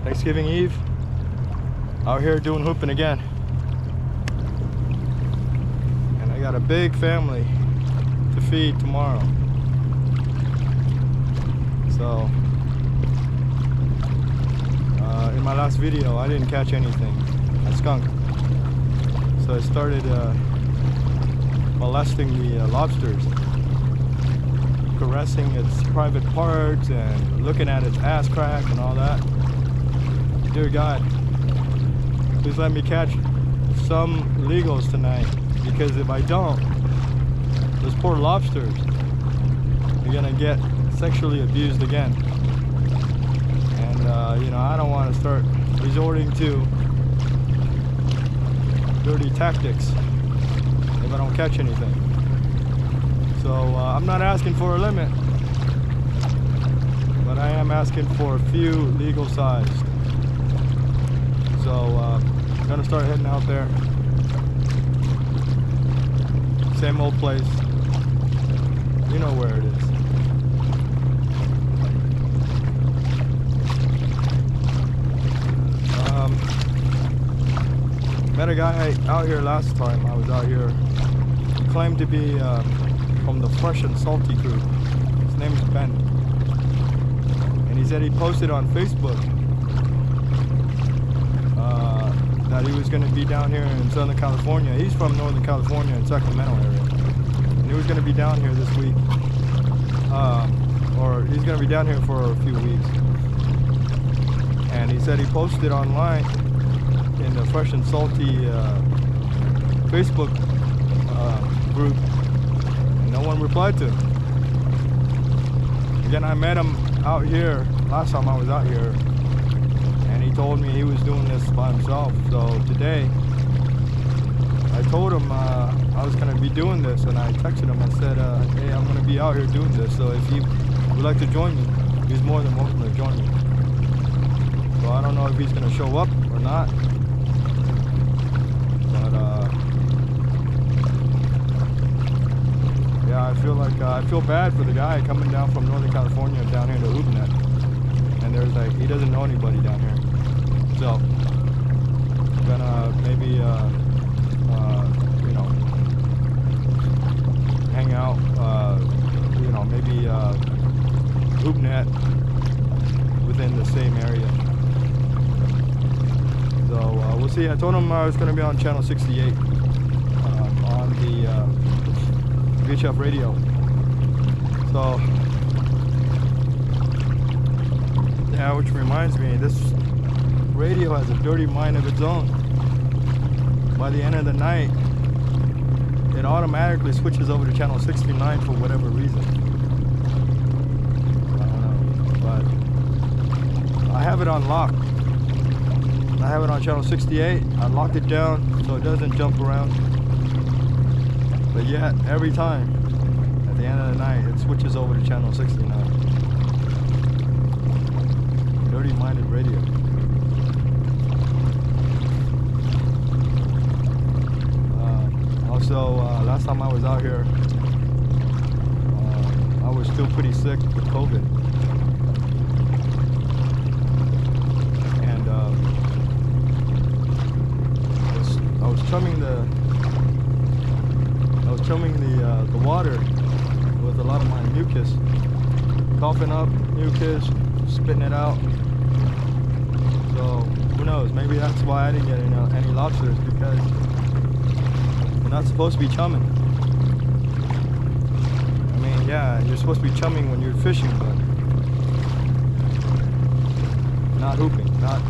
Thanksgiving Eve, out here doing hooping again. And I got a big family to feed tomorrow. So, in my last video, I didn't catch anything, a skunk. So I started molesting the lobsters, caressing its private parts and looking at its ass crack and all that. Dear God, please let me catch some legals tonight, because if I don't, those poor lobsters are gonna get sexually abused again. And you know, I don't want to start resorting to dirty tactics if I don't catch anything. So I'm not asking for a limit, but I am asking for a few legal sized. So I'm gonna start heading out there. Same old place. You know where it is. Met a guy out here last time I was out here. He claimed to be from the Fresh and Salty crew. His name's Ben. And he said he posted on Facebook that he was going to be down here in Southern California. He's from Northern California in Sacramento area. And he was going to be down here this week. Or he's going to be down here for a few weeks. And he said he posted online in the Fresh and Salty Facebook group, and no one replied to him. Again, I met him out here last time I was out here, and he told me he was doing this by himself. So today, I told him I was going to be doing this, and I texted him and said, hey, I'm going to be out here doing this, so if he would like to join me, he's more than welcome to join me. So I don't know if he's going to show up or not. Yeah, I feel bad for the guy coming down from Northern California down here to Hoopnet, and there's like, he doesn't know anybody down here. So I'm gonna maybe you know, hang out, you know, maybe Hoopnet within the same area. So we'll see. I told him I was gonna be on channel 68 on the VHF radio. So yeah, which reminds me, this radio has a dirty mind of its own. By the end of the night, it automatically switches over to channel 69 for whatever reason. I don't know, but I have it on lock. I have it on channel 68. I locked it down so it doesn't jump around. But yet, every time, at the end of the night, it switches over to channel 69. Dirty-minded radio. Also, last time I was out here, I was still pretty sick with COVID. And I was chumming the water with a lot of my mucus, coughing up mucus, spitting it out. So who knows? Maybe that's why I didn't get any lobsters, because you're not supposed to be chumming. I mean, yeah, you're supposed to be chumming when you're fishing, but not hooping, not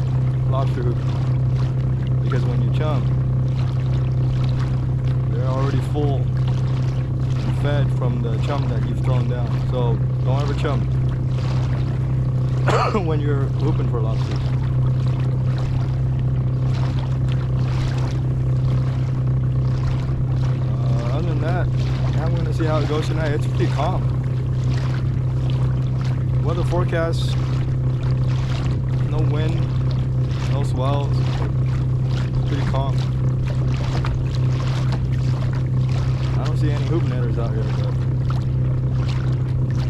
lobster hooping. Because when you chum, they're already full and fed from the chum that you've thrown down. So don't ever chum when you're hooping for lobsters. Other than that, yeah, I'm going to see how it goes tonight. It's pretty calm. Weather forecast, no wind, no swells, pretty calm. I don't see any hoop netters out here, but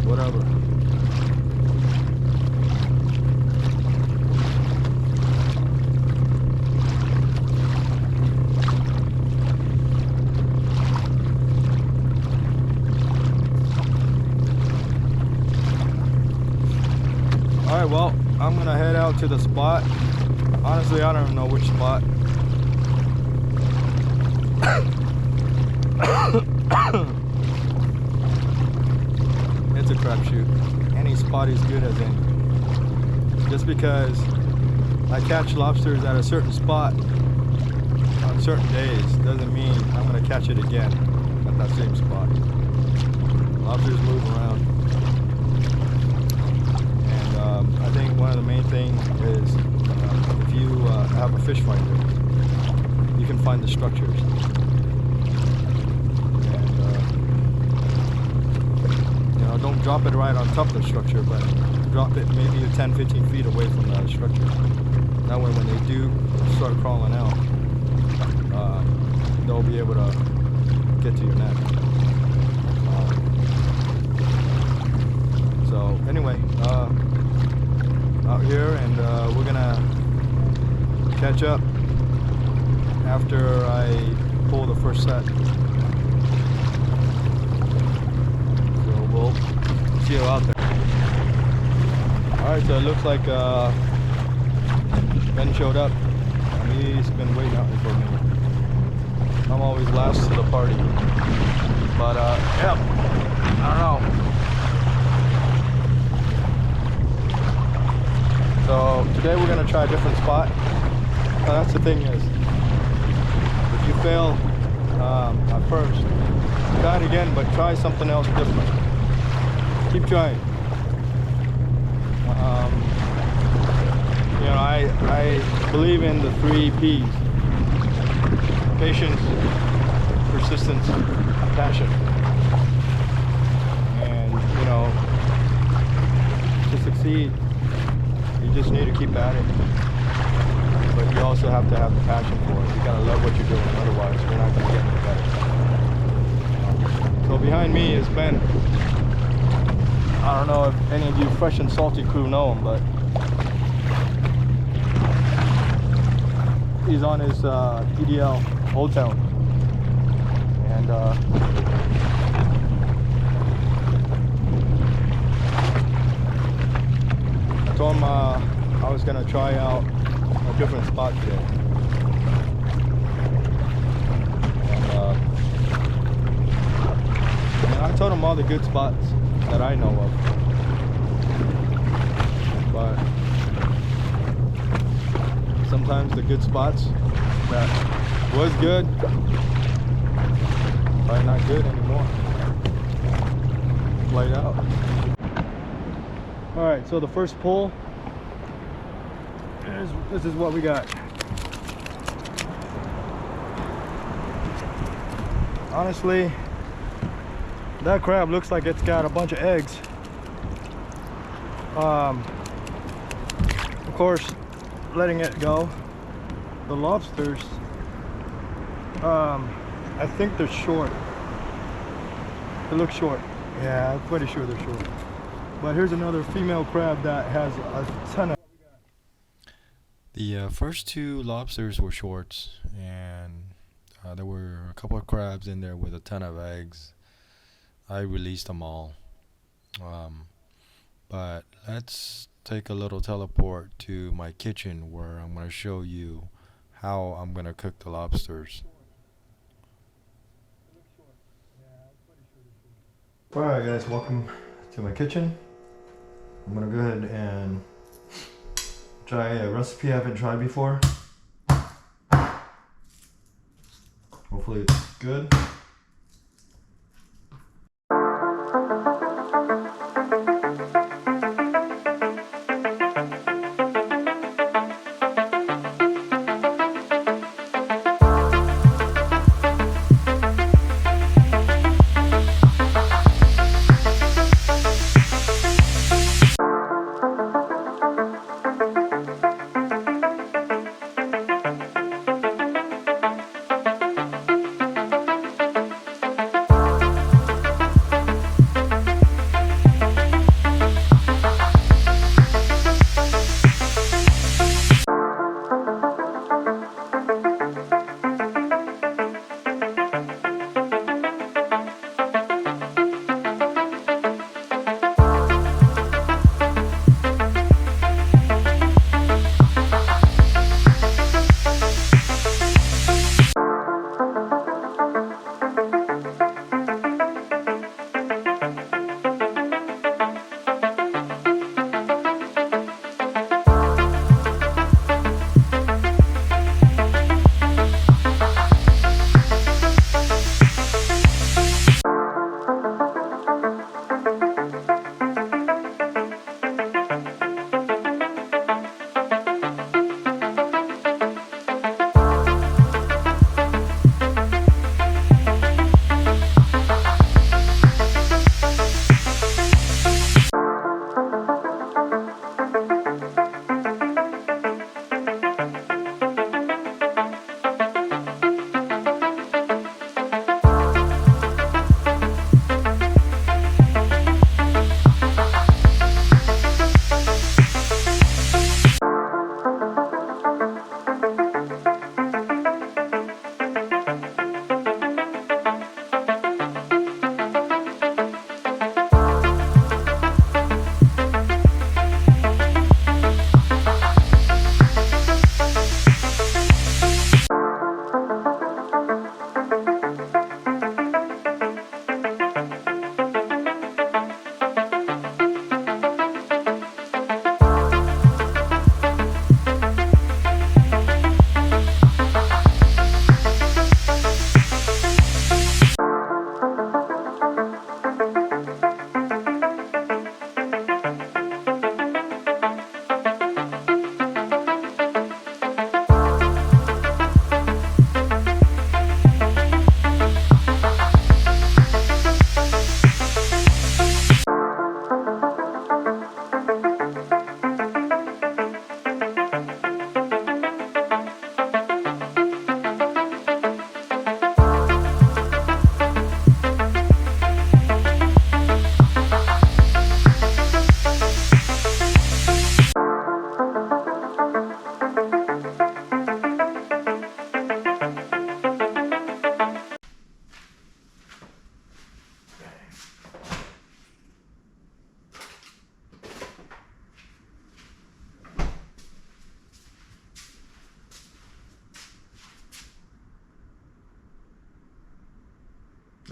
whatever. out to the spot. Honestly, I don't even know which spot. It's a crapshoot. Any spot is good as any. Just because I catch lobsters at a certain spot on certain days doesn't mean I'm going to catch it again at that same spot. Lobsters move around. And I think one of the main things is if you have a fish finder, you can find the structures. Don't drop it right on top of the structure, but drop it maybe 10-15 feet away from the structure. That way when they do start crawling out, they'll be able to get to your net. So anyway, out here, and we're gonna catch up after I pull the first set. We'll see you out there. Alright, so it looks like Ben showed up. He's been waiting out here for me. I'm always last to the party. But yeah, I don't know. So today we're gonna try a different spot. That's the thing is, if you fail at first, try it again, but try something else different. Keep trying. I believe in the 3 P's: patience, persistence, passion. And to succeed, you just need to keep at it. But you also have to have the passion for it. You gotta love what you're doing, otherwise you're not gonna get any better. So behind me is Ben. I don't know if any of you Fresh and Salty crew know him, but he's on his EDL Old Town. And I told him I was gonna try out a different spot today. And I told him all the good spots that I know of, but sometimes the good spots that was good probably not good anymore. Played out. All right, so the first pull is, this is what we got. Honestly, that crab looks like it's got a bunch of eggs. Of course, letting it go. The lobsters, I think they're short. They look short. Yeah, I'm pretty sure they're short. But here's another female crab that has a ton of... The first 2 lobsters were shorts, and there were a couple of crabs in there with a ton of eggs. I released them all. But let's take a little teleport to my kitchen where I'm going to show you how I'm going to cook the lobsters. Alright guys, welcome to my kitchen. I'm going to go ahead and try a recipe I haven't tried before. Hopefully it's good.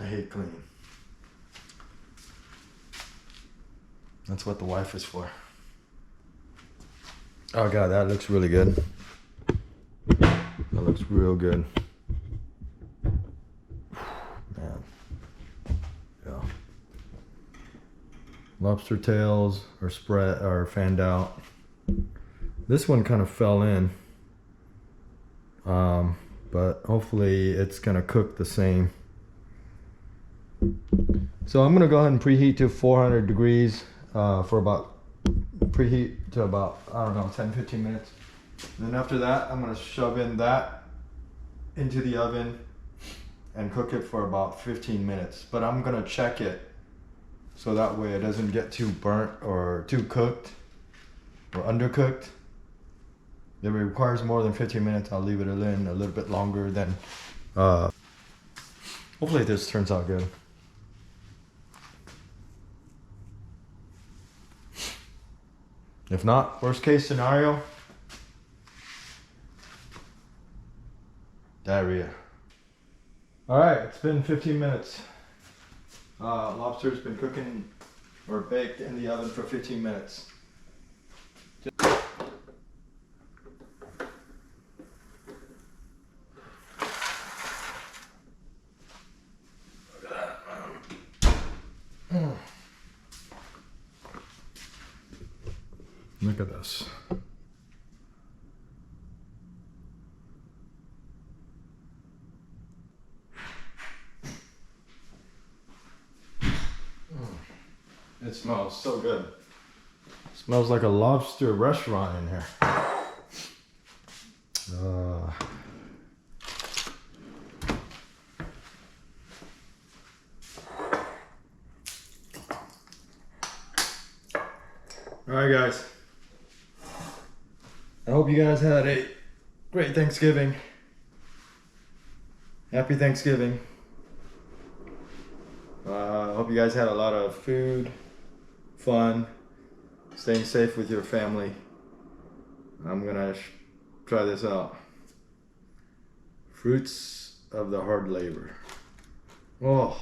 I hate cleaning. That's what the wife is for. Oh god, that looks really good. That looks real good. Man. Yeah. Lobster tails are spread or fanned out. This one kind of fell in. But hopefully it's gonna cook the same. So I'm gonna go ahead and preheat to 400 degrees for about, preheat to about, I don't know, 10-15 minutes. And then after that, I'm gonna shove in that into the oven and cook it for about 15 minutes. But I'm gonna check it so that way it doesn't get too burnt or too cooked or undercooked. If it requires more than 15 minutes, I'll leave it in a little bit longer than, hopefully this turns out good. If not, worst case scenario, diarrhea. All right, it's been 15 minutes. Lobster's been cooking or baked in the oven for 15 minutes. Look at this. It smells so good. It smells like a lobster restaurant in here. All right, guys. I hope you guys had a great Thanksgiving. Happy Thanksgiving. I hope you guys had a lot of food, fun, staying safe with your family. I'm gonna try this out. Fruits of the hard labor. Oh,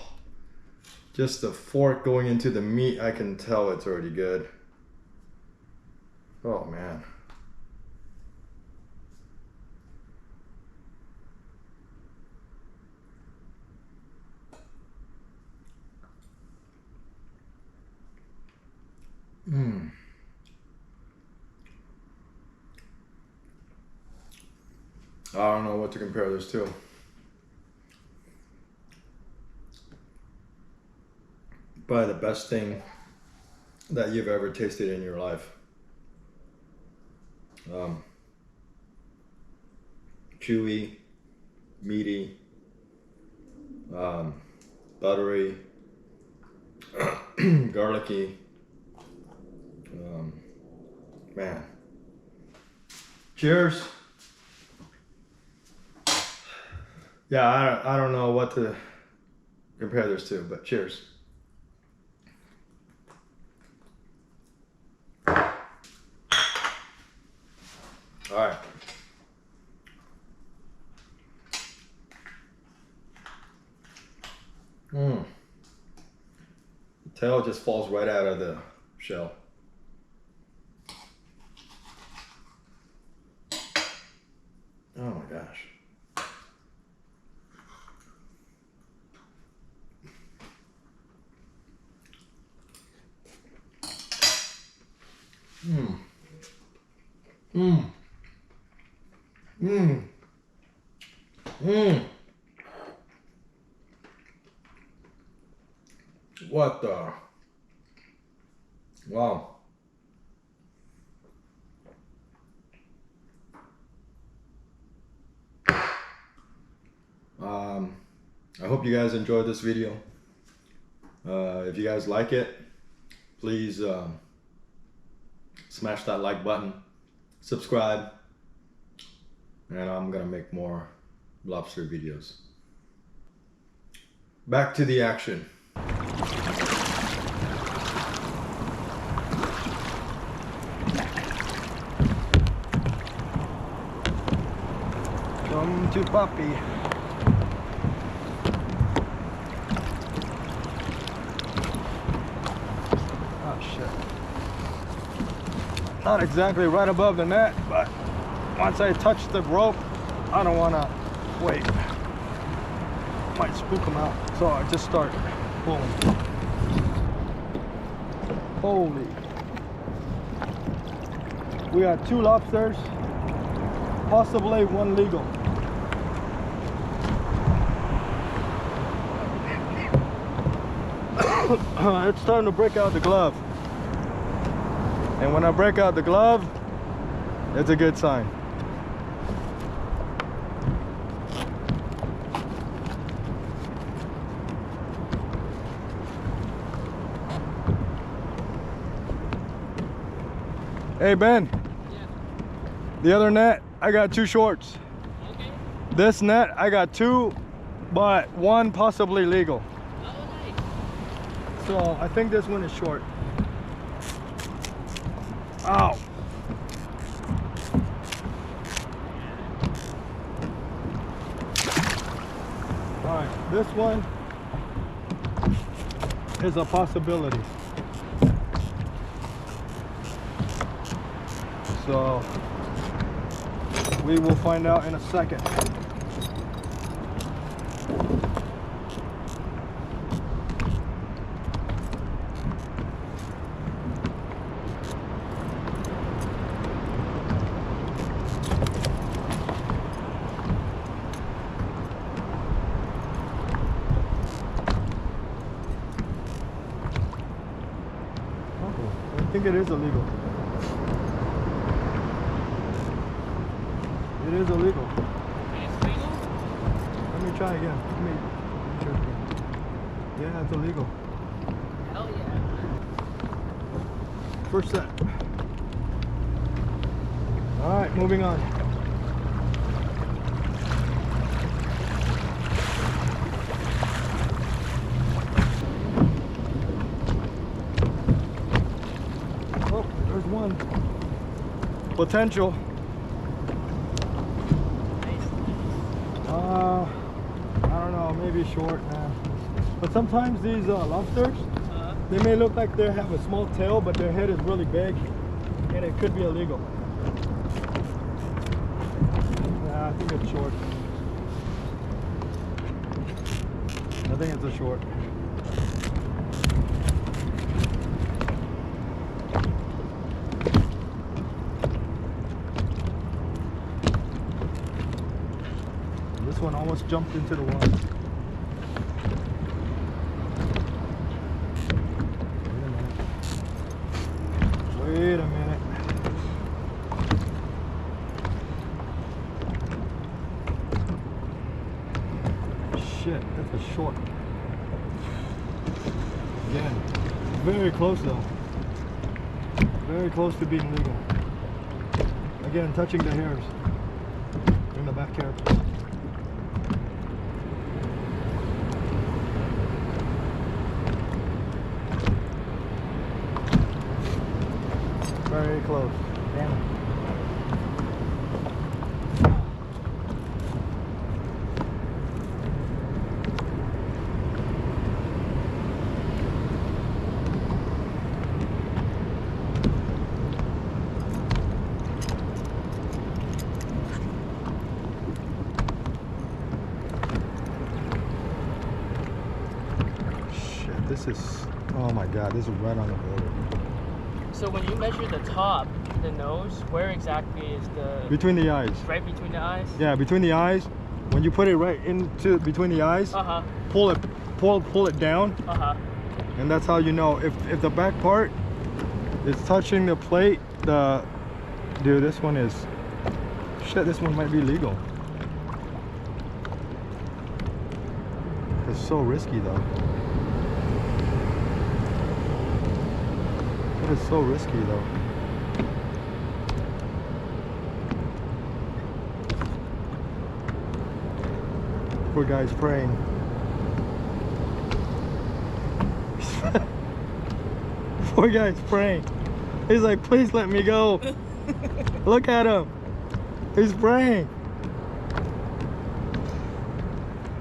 just the fork going into the meat, I can tell it's already good. Oh man. I don't know what to compare this to. Probably the best thing that you've ever tasted in your life. Chewy, meaty, buttery, garlicky. Man. Cheers. Yeah, I don't know what to compare this to, but cheers. All right. The tail just falls right out of the shell. Oh my gosh. What the? Wow. I hope you guys enjoyed this video. If you guys like it, please smash that like button, subscribe, and I'm gonna make more lobster videos. Back to the action. Come to Papi. not exactly right above the net, but once I touch the rope, I don't want to wait. Might spook them out, so I just start pulling. Holy. We got 2 lobsters, possibly 1 legal. It's time to break out the glove. And when I break out the glove, it's a good sign. Hey Ben, Yeah. the other net, I got 2 shorts. Okay. This net, I got 2, but 1 possibly legal. Oh, nice. So I think this one is short. Ow. All right, this one is a possibility. So we will find out in a second. I think it is illegal. It is illegal. It's legal? Let me try again. Let me check again. Yeah, it's illegal. Hell yeah. First set. All right, moving on. Oh, there's one. Potential. I don't know, maybe short, man. But sometimes these lobsters, they may look like they have a small tail, but their head is really big, and it could be illegal. Yeah, I think it's short. I think it's a short. This one almost jumped into the water. Wait a minute. Shit, that's a short. Again, very close though. Very close to being legal. Again, touching the hairs. Bring the back hair. Very close. Damn it. Shit, this is, oh my god, this is right on the border. So when you measure the top, the nose, where exactly is the... Between the eyes. Right between the eyes? Yeah, between the eyes. When you put it right into between the eyes, Uh-huh. pull it down, Uh-huh. and that's how you know if the back part is touching the plate. Dude, this one is shit. This one might be legal. It's so risky though. It is so risky though. Poor guy's praying. Poor guy's praying. He's like, please let me go. Look at him. He's praying.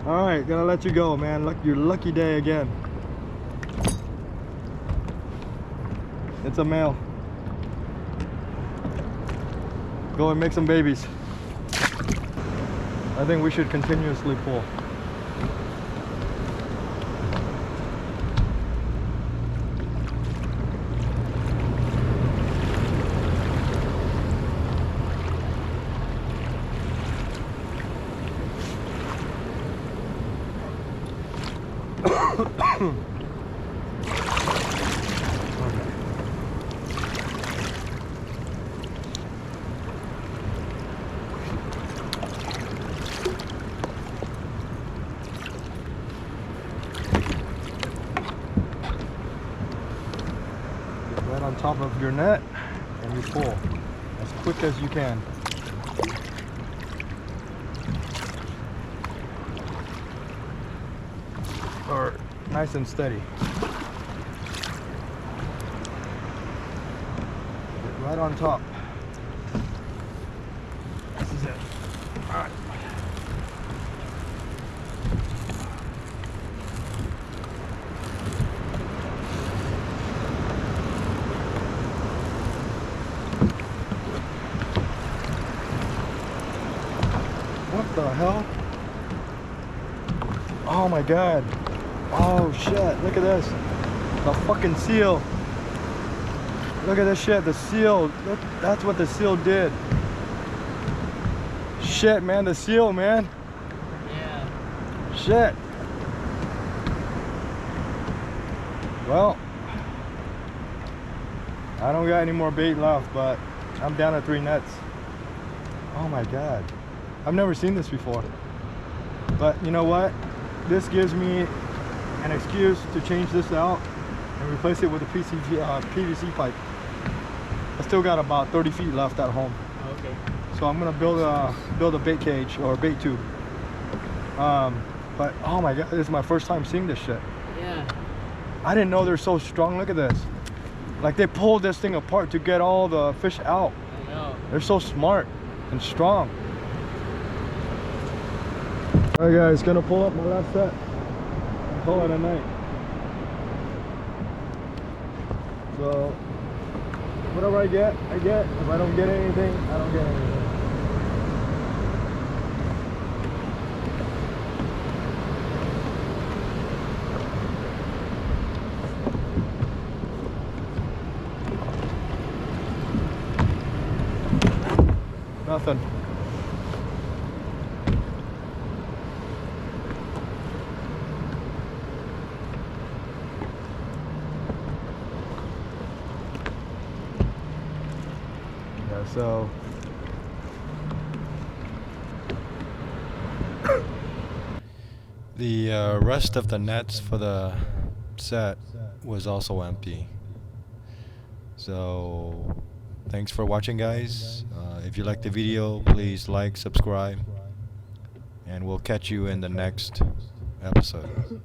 All right, gonna let you go, man. Look, your lucky day again. It's a male. Go and make some babies. I think we should continuously pull. Right on top of your net and you pull as quick as you can. Or nice and steady. Get right on top. This is it. All right. What the hell? Oh my god. Oh shit, look at this. The fucking seal. Look at this shit, the seal. Look, that's what the seal did. Shit, man, the seal, man. Yeah. Shit. Well, I don't got any more bait left, but I'm down to 3 nets. Oh my god. I've never seen this before. But you know what? This gives me an excuse to change this out and replace it with a PVC pipe. I still got about 30 feet left at home. Okay. So I'm gonna build a bait cage or a bait tube. But oh my god, this is my first time seeing this shit. Yeah. I didn't know they're so strong. Look at this. Like they pulled this thing apart to get all the fish out. I know. They're so smart and strong. Alright guys, gonna pull up my last set. Call it a night. So whatever I get, I get. If I don't get anything, I don't get anything. Nothing. Yeah, so the rest of the nets for the set was also empty. So thanks for watching, guys. If you like the video, please like, subscribe, and we'll catch you in the next episode.